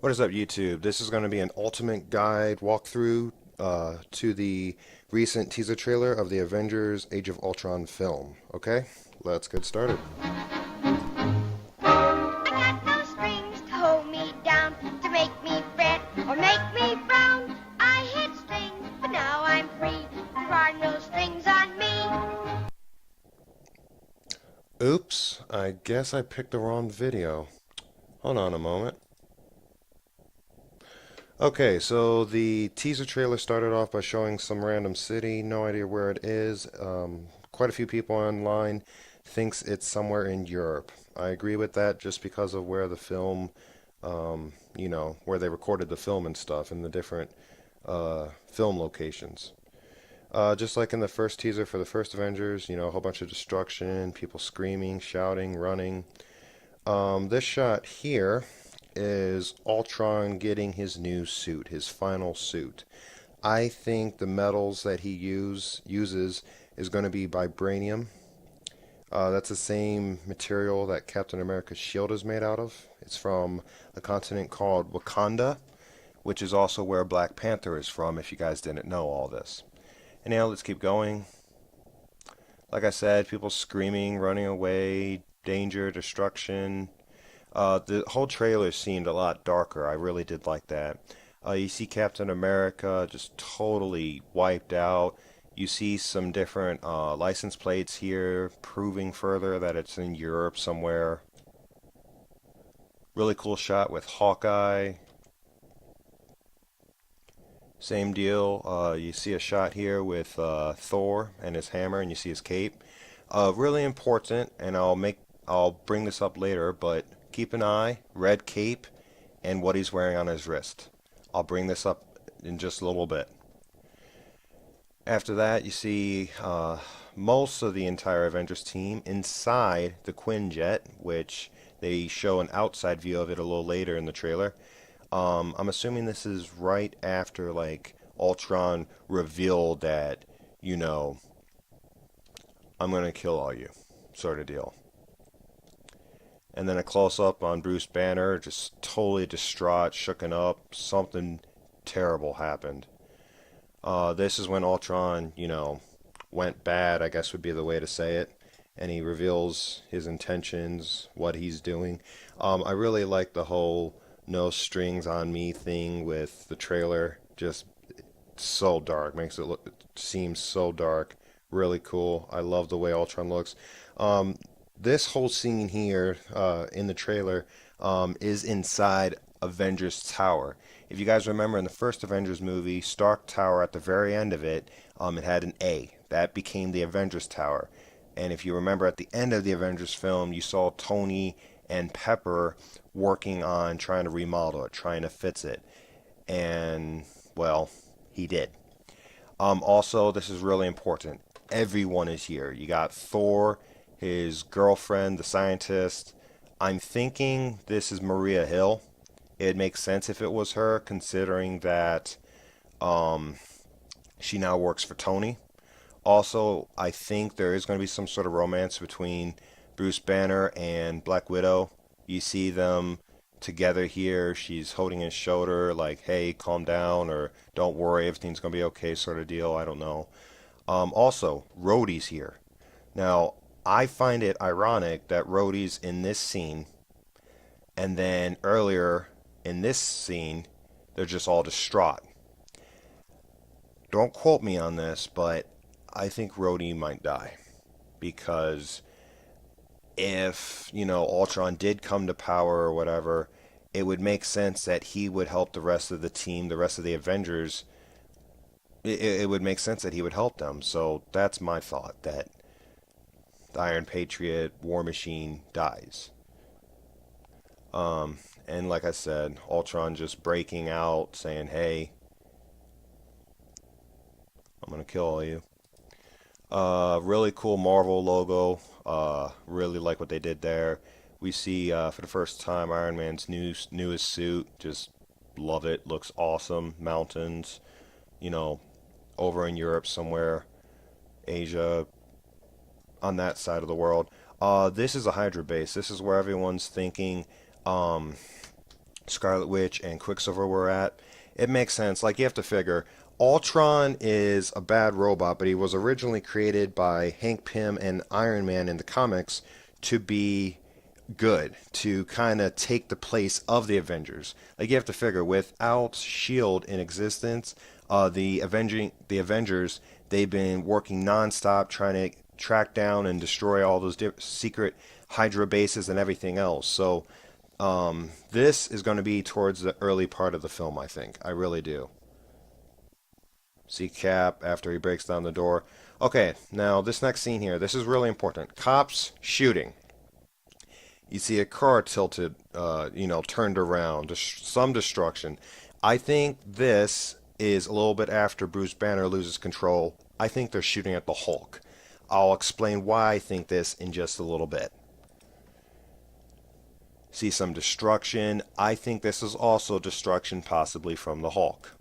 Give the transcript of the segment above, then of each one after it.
What is up, YouTube? This is going to be an ultimate guide walkthrough to the recent teaser trailer of the Avengers Age of Ultron film. Okay, let's get started. I got no strings to hold me down, to make me fret or make me frown. I hit strings, but now I'm free. There are no strings on me. Oops, I guess I picked the wrong video. Hold on a moment. Okay, so the teaser trailer started off by showing some random city, no idea where it is. Quite a few people online thinks it's somewhere in Europe. I agree with that just because of where the film, where they recorded the film and stuff and the different film locations. Just like in the first teaser for the first Avengers, a whole bunch of destruction, people screaming, shouting, running. This shot here is Ultron getting his new suit, his final suit. I think the metals that he uses is going to be vibranium. That's the same material that Captain America's shield is made out of. It's from a continent called Wakanda, which is also where Black Panther is from, if you guys didn't know all this. And now let's keep going. Like I said, people screaming, running away, danger, destruction. The whole trailer seemed a lot darker. I really did like that. You see Captain America just totally wiped out. You see some different license plates here, proving further that it's in Europe somewhere. Really cool shot with Hawkeye. Same deal. You see a shot here with Thor and his hammer, and you see his cape. Really important, and I'll bring this up later, but keep an eye, red cape, and what he's wearing on his wrist. I'll bring this up in just a little bit. After that, you see most of the entire Avengers team inside the Quinjet, which they show an outside view of it a little later in the trailer. I'm assuming this is right after, like, Ultron revealed that, I'm going to kill all you, sort of deal. And then a close-up on Bruce Banner, just totally distraught, shooken up. Something terrible happened. This is when Ultron, went bad, I guess would be the way to say it. And he reveals his intentions, what he's doing. I really like the whole no strings on me thing with the trailer. Just so dark. Makes it seem so dark. Really cool. I love the way Ultron looks. This whole scene here in the trailer is inside Avengers Tower. If you guys remember in the first Avengers movie, Stark Tower, at the very end of it, it had an A. That became the Avengers Tower. And if you remember at the end of the Avengers film, you saw Tony and Pepper working on trying to remodel it, trying to fix it. And, well, he did. Also, this is really important. Everyone is here. You got Thor, his girlfriend, the scientist. I'm thinking this is Maria Hill. It makes sense if it was her, considering that she now works for Tony. Also, I think there is going to be some sort of romance between Bruce Banner and Black Widow. You see them together here. She's holding his shoulder, like, hey, calm down, or don't worry, everything's going to be okay, sort of deal. I don't know. Also, Rhodey's here. Now, I find it ironic that Rhodey's in this scene, and then earlier in this scene, they're just all distraught. Don't quote me on this, but I think Rhodey might die. Because if, Ultron did come to power or whatever, it would make sense that he would help the rest of the team, the rest of the Avengers. It would make sense that he would help them. So that's my thought, that the Iron Patriot, War Machine, dies. And like I said, Ultron just breaking out, saying, hey, I'm going to kill all you. Really cool Marvel logo. Really like what they did there. We see for the first time Iron Man's newest suit. Just love it. Looks awesome. Mountains, over in Europe somewhere, Asia, on that side of the world. This is a Hydra base. This is where everyone's thinking Scarlet Witch and Quicksilver were at. It makes sense. Like, you have to figure Ultron is a bad robot, but he was originally created by Hank Pym and Iron Man in the comics to be good, to kind of take the place of the Avengers. Like, you have to figure, without Shield in existence, the Avengers, they've been working nonstop trying to track down and destroy all those secret Hydra bases and everything else. So this is going to be towards the early part of the film, I think. I really do. See Cap after he breaks down the door. Okay, now this next scene here, this is really important. Cops shooting. You see a car tilted, turned around, some destruction. I think this is a little bit after Bruce Banner loses control. I think they're shooting at the Hulk. I'll explain why I think this in just a little bit. See some destruction. I think this is also destruction possibly from the Hulk.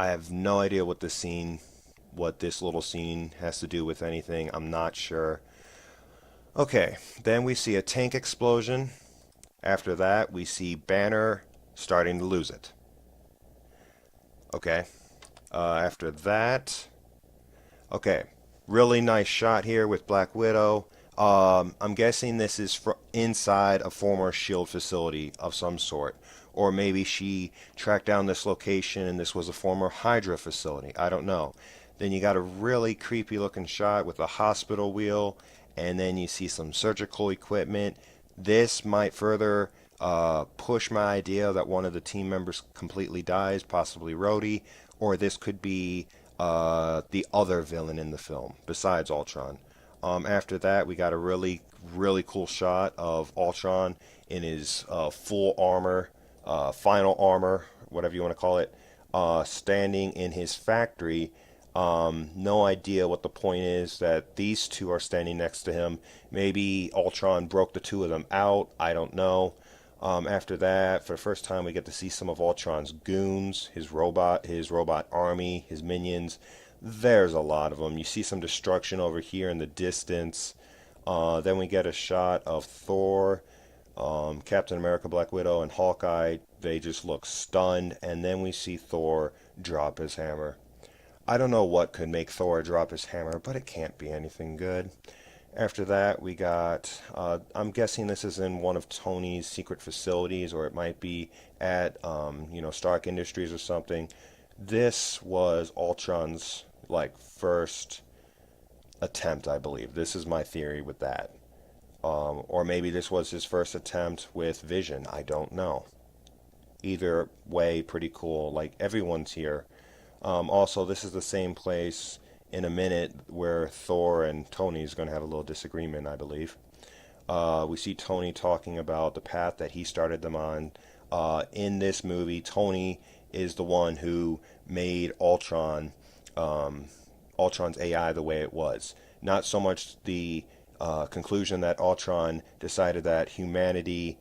I have no idea what this little scene has to do with anything. I'm not sure. Okay, then we see a tank explosion. After that, we see Banner starting to lose it. Okay, after that, okay, really nice shot here with Black Widow. I'm guessing this is inside a former Shield facility of some sort. Or maybe she tracked down this location and this was a former Hydra facility. I don't know. Then you got a really creepy looking shot with a hospital wheel, and then you see some surgical equipment. This might further push my idea that one of the team members completely dies, possibly Rhodey, or this could be the other villain in the film besides Ultron. After that, we got a really, really cool shot of Ultron in his full armor, final armor, whatever you want to call it, standing in his factory. No idea what the point is that these two are standing next to him. Maybe Ultron broke the two of them out. I don't know. After that, for the first time, we get to see some of Ultron's goons, his robot army, his minions. There's a lot of them. You see some destruction over here in the distance. Then we get a shot of Thor, Captain America, Black Widow, and Hawkeye. They just look stunned. And then we see Thor drop his hammer. I don't know what could make Thor drop his hammer, but it can't be anything good. After that, we got, I'm guessing this is in one of Tony's secret facilities, or it might be at, Stark Industries or something. This was Ultron's, first attempt, I believe. This is my theory with that. Or maybe this was his first attempt with Vision. I don't know. Either way, pretty cool. Like, everyone's here. Also, this is the same place in a minute where Thor and Tony is going to have a little disagreement, I believe. We see Tony talking about the path that he started them on. In this movie, Tony is the one who made Ultron's AI the way it was. Not so much the conclusion that Ultron decided that humanity,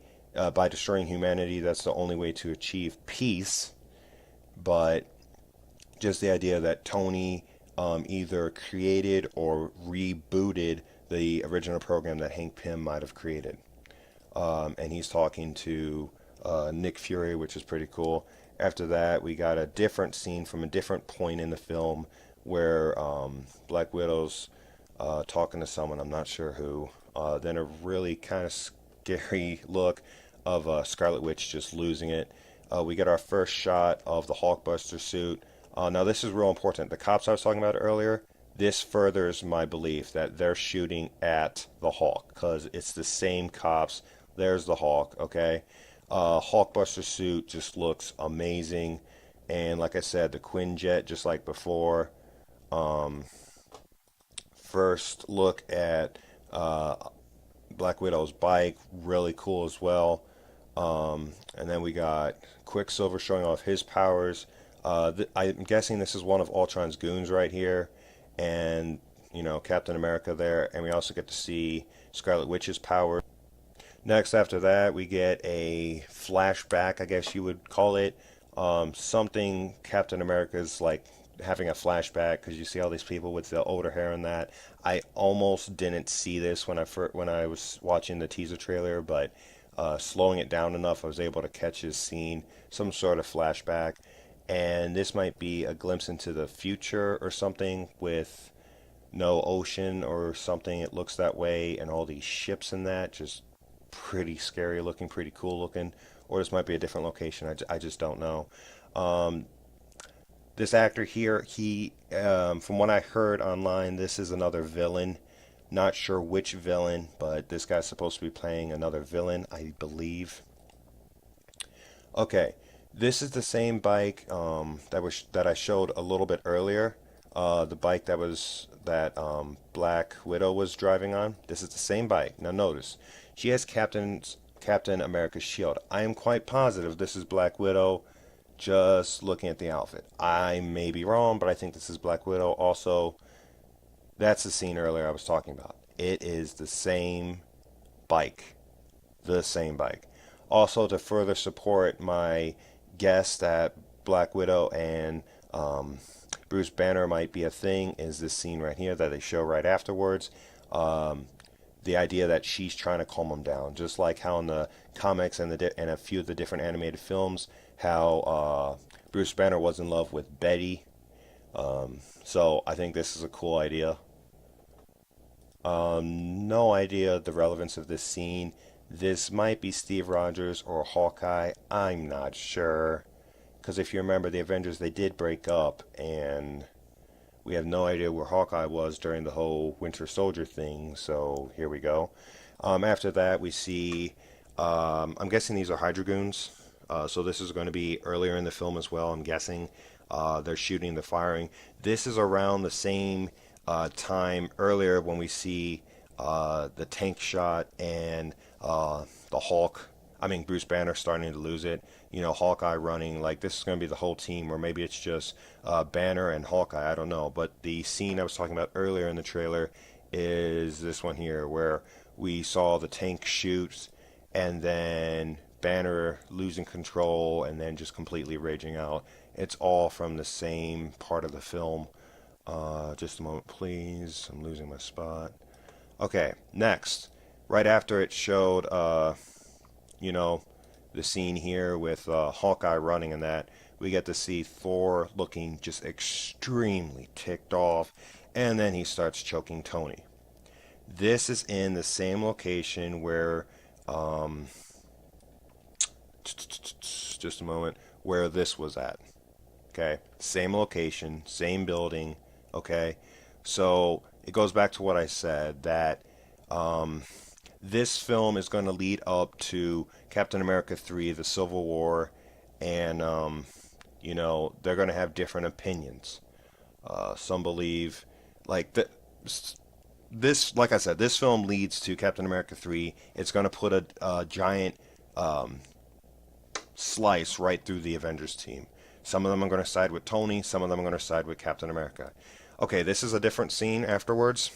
by destroying humanity, that's the only way to achieve peace, but just the idea that Tony either created or rebooted the original program that Hank Pym might have created. And he's talking to Nick Fury, which is pretty cool. After that, we got a different scene from a different point in the film where Black Widow's talking to someone, I'm not sure who. Then a really kind of scary look of Scarlet Witch just losing it. We get our first shot of the Hulkbuster suit. Now this is real important. The cops I was talking about earlier, this furthers my belief that they're shooting at the Hulk, because it's the same cops. There's the Hulk, okay? Hulkbuster suit just looks amazing. And like I said, the Quinjet, just like before. First look at Black Widow's bike, really cool as well. And then we got Quicksilver showing off his powers. I'm guessing this is one of Ultron's goons right here, and Captain America there, and we also get to see Scarlet Witch's power. Next, after that, we get a flashback, I guess you would call it. Something Captain America's like having a flashback because you see all these people with the older hair and that. I almost didn't see this when I was watching the teaser trailer, but slowing it down enough, I was able to catch his scene, some sort of flashback. And this might be a glimpse into the future or something with no ocean or something. It looks that way, and all these ships and that just pretty scary looking, pretty cool looking. Or this might be a different location. I just don't know. Um, this actor here, from what I heard online, this is another villain. Not sure which villain, but this guy's supposed to be playing another villain, I believe. Okay, this is the same bike that I showed a little bit earlier. The bike that Black Widow was driving on. This is the same bike. Now notice, she has Captain America's shield. I am quite positive this is Black Widow. Just looking at the outfit, I may be wrong, but I think this is Black Widow. Also, that's the scene earlier I was talking about. It is the same bike. The same bike. Also, to further support my guess that Black Widow and Bruce Banner might be a thing, is this scene right here that they show right afterwards. Um, the idea that she's trying to calm him down, just like how in the comics and and a few of the different animated films, how Bruce Banner was in love with Betty. So I think this is a cool idea. No idea the relevance of this scene. This might be Steve Rogers or Hawkeye. I'm not sure. Because if you remember, the Avengers, they did break up, and we have no idea where Hawkeye was during the whole Winter Soldier thing. So here we go. After that, we see, I'm guessing these are Hydrogoons. So this is going to be earlier in the film as well, I'm guessing. They're shooting, the firing. This is around the same time earlier when we see the tank shot and the Hulk. I mean, Bruce Banner starting to lose it. You know, Hawkeye running. Like, this is going to be the whole team, or maybe it's just Banner and Hawkeye. I don't know. But the scene I was talking about earlier in the trailer is this one here, where we saw the tank shoot and then Banner losing control and then just completely raging out. It's all from the same part of the film. Just a moment, please. I'm losing my spot. Okay, next. Right after it showed, you know, the scene here with Hawkeye running and that, we get to see Thor looking just extremely ticked off, and then he starts choking Tony. This is in the same location where, just a moment, where this was at. Okay, same location, same building. Okay, so it goes back to what I said that this film is going to lead up to Captain America 3, the Civil War, and you know, they're going to have different opinions. Some believe like that. This, like I said, this film leads to Captain America 3. It's going to put a giant slice right through the Avengers team. Some of them are going to side with Tony. Some of them are going to side with Captain America. Okay, this is a different scene afterwards,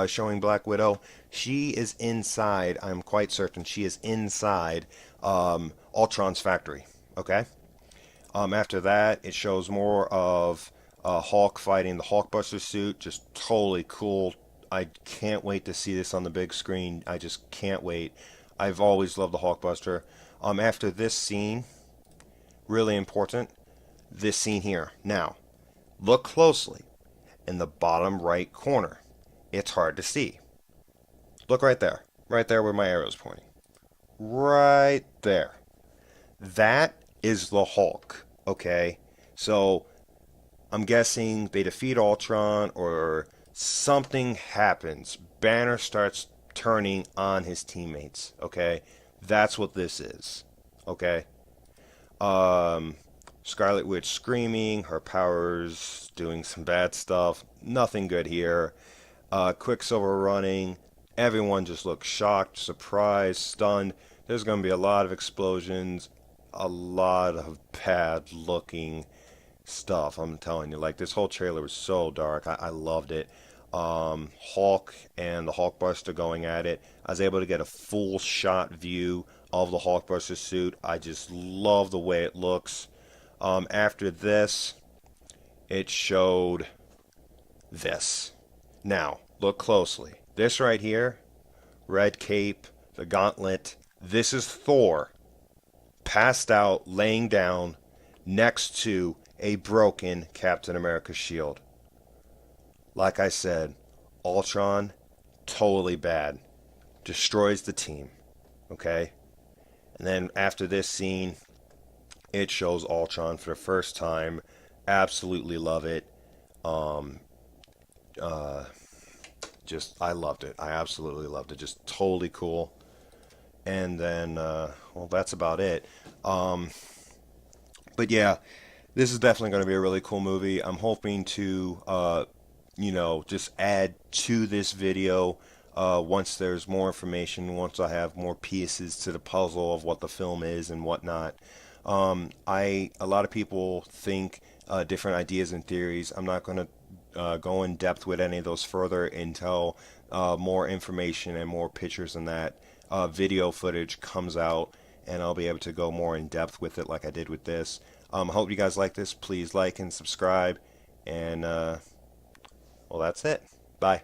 showing Black Widow. She is inside. I'm quite certain she is inside Ultron's factory. Okay. After that, it shows more of Hulk fighting the Hulkbuster suit. Just totally cool. I can't wait to see this on the big screen. I just can't wait. I've always loved the Hulkbuster. After this scene, really important, this scene here. Now, look closely in the bottom right corner. It's hard to see. Look right there where my arrow's pointing. Right there. That is the Hulk, okay? So, I'm guessing they defeat Ultron or something happens. Banner starts turning on his teammates, okay? That's what this is, okay? Scarlet Witch screaming, her powers doing some bad stuff. Nothing good here. Quicksilver running. Everyone just looks shocked, surprised, stunned. There's going to be a lot of explosions, a lot of bad looking stuff. I'm telling you, like, this whole trailer was so dark. I loved it. Hulk and the Hulkbuster going at it. I was able to get a full shot view of the Hulkbuster suit. I just love the way it looks. After this, it showed this. Now, look closely. This right here, red cape, the gauntlet, This is Thor passed out, laying down next to a broken Captain America shield. Like I said, Ultron, totally bad. Destroys the team. Okay? And then after this scene, it shows Ultron for the first time. Absolutely love it. Um, uh, just, I loved it. I absolutely loved it. Just totally cool. And then, well, that's about it. Um, but yeah, this is definitely going to be a really cool movie. I'm hoping to, just add to this video once there's more information, once I have more pieces to the puzzle of what the film is and whatnot. A lot of people think different ideas and theories. I'm not going to go in depth with any of those further until more information and more pictures and that video footage comes out, and I'll be able to go more in depth with it like I did with this. I hope you guys like this. Please like and subscribe, and well, that's it. Bye.